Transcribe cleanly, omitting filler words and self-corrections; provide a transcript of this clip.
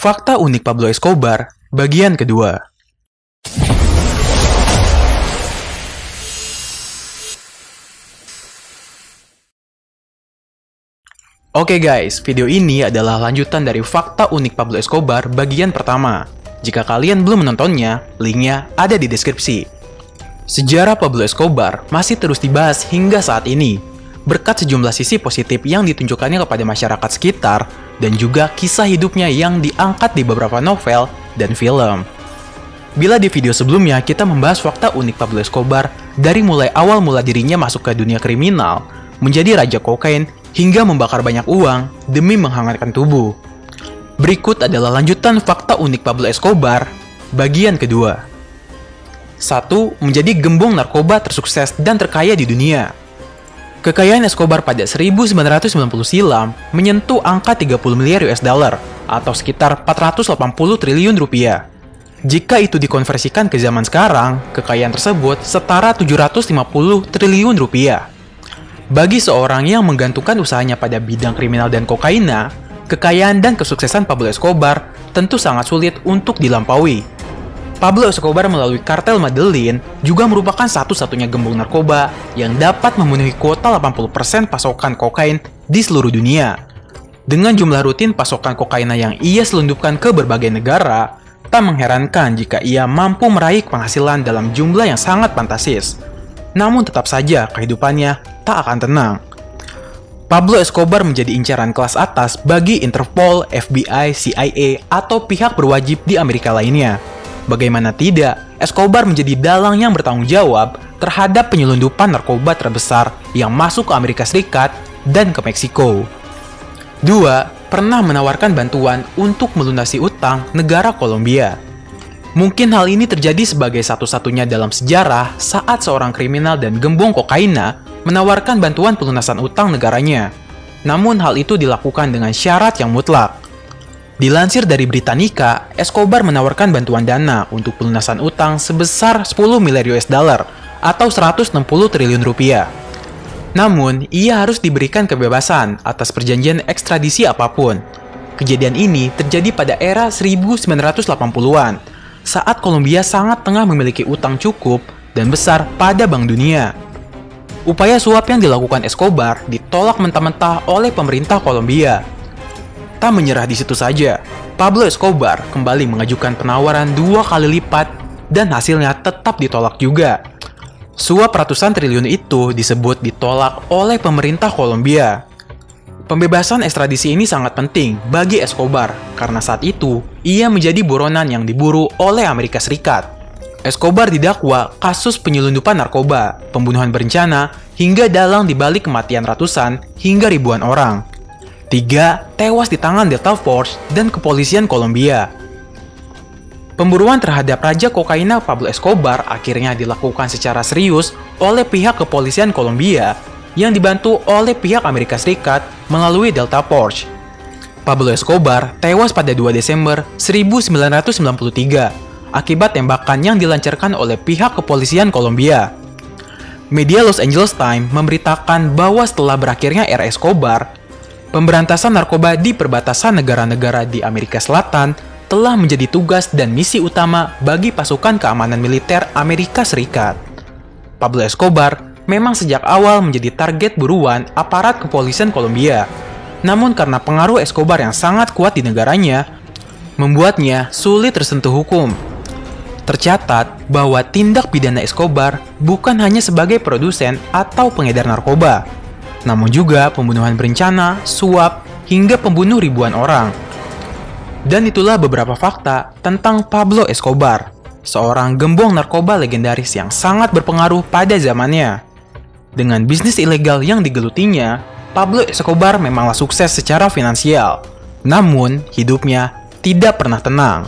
Fakta unik Pablo Escobar, bagian kedua. Oke guys, video ini adalah lanjutan dari Fakta unik Pablo Escobar bagian pertama. Jika kalian belum menontonnya, linknya ada di deskripsi. Sejarah Pablo Escobar masih terus dibahas hingga saat ini, berkat sejumlah sisi positif yang ditunjukkannya kepada masyarakat sekitar, dan juga kisah hidupnya yang diangkat di beberapa novel dan film. Bila di video sebelumnya kita membahas fakta unik Pablo Escobar dari mulai awal mula dirinya masuk ke dunia kriminal, menjadi raja kokain, hingga membakar banyak uang demi menghangatkan tubuh. Berikut adalah lanjutan fakta unik Pablo Escobar, bagian kedua. 1. Menjadi gembong narkoba tersukses dan terkaya di dunia. Kekayaan Escobar pada 1990 silam menyentuh angka 30 miliar US dollar atau sekitar 480 triliun rupiah. Jika itu dikonversikan ke zaman sekarang, kekayaan tersebut setara 750 triliun rupiah. Bagi seorang yang menggantungkan usahanya pada bidang kriminal dan kokaina, kekayaan dan kesuksesan Pablo Escobar tentu sangat sulit untuk dilampaui. Pablo Escobar melalui kartel Medellin juga merupakan satu-satunya gembong narkoba yang dapat memenuhi kuota 80% pasokan kokain di seluruh dunia. Dengan jumlah rutin pasokan kokaina yang ia selundupkan ke berbagai negara, tak mengherankan jika ia mampu meraih penghasilan dalam jumlah yang sangat fantastis. Namun tetap saja kehidupannya tak akan tenang. Pablo Escobar menjadi incaran kelas atas bagi Interpol, FBI, CIA, atau pihak berwajib di Amerika lainnya. Bagaimana tidak, Escobar menjadi dalang yang bertanggung jawab terhadap penyelundupan narkoba terbesar yang masuk ke Amerika Serikat dan ke Meksiko. 2. Pernah menawarkan bantuan untuk melunasi utang negara Kolombia. Mungkin hal ini terjadi sebagai satu-satunya dalam sejarah saat seorang kriminal dan gembong kokaina menawarkan bantuan pelunasan utang negaranya. Namun hal itu dilakukan dengan syarat yang mutlak. Dilansir dari Britannica, Escobar menawarkan bantuan dana untuk pelunasan utang sebesar 10 miliar US dollar atau 160 triliun rupiah. Namun, ia harus diberikan kebebasan atas perjanjian ekstradisi apapun. Kejadian ini terjadi pada era 1980-an, saat Kolombia sangat tengah memiliki utang cukup dan besar pada Bank Dunia. Upaya suap yang dilakukan Escobar ditolak mentah-mentah oleh pemerintah Kolombia. Tak menyerah di situ saja, Pablo Escobar kembali mengajukan penawaran 2 kali lipat dan hasilnya tetap ditolak juga. Suap ratusan triliun itu disebut ditolak oleh pemerintah Kolombia. Pembebasan ekstradisi ini sangat penting bagi Escobar karena saat itu ia menjadi buronan yang diburu oleh Amerika Serikat. Escobar didakwa kasus penyelundupan narkoba, pembunuhan berencana, hingga dalang dibalik kematian ratusan hingga ribuan orang. 3. Tewas di tangan Delta Force dan kepolisian Kolombia. Pemburuan terhadap Raja Kokaina Pablo Escobar akhirnya dilakukan secara serius oleh pihak kepolisian Kolombia yang dibantu oleh pihak Amerika Serikat melalui Delta Force. Pablo Escobar tewas pada 2 Desember 1993 akibat tembakan yang dilancarkan oleh pihak kepolisian Kolombia. Media Los Angeles Times memberitakan bahwa setelah berakhirnya era Escobar, pemberantasan narkoba di perbatasan negara-negara di Amerika Selatan telah menjadi tugas dan misi utama bagi pasukan keamanan militer Amerika Serikat. Pablo Escobar memang sejak awal menjadi target buruan aparat kepolisian Kolombia. Namun karena pengaruh Escobar yang sangat kuat di negaranya, membuatnya sulit tersentuh hukum. Tercatat bahwa tindak pidana Escobar bukan hanya sebagai produsen atau pengedar narkoba, namun juga pembunuhan berencana, suap, hingga pembunuh ribuan orang. Dan itulah beberapa fakta tentang Pablo Escobar, seorang gembong narkoba legendaris yang sangat berpengaruh pada zamannya. Dengan bisnis ilegal yang digelutinya, Pablo Escobar memanglah sukses secara finansial. Namun, hidupnya tidak pernah tenang.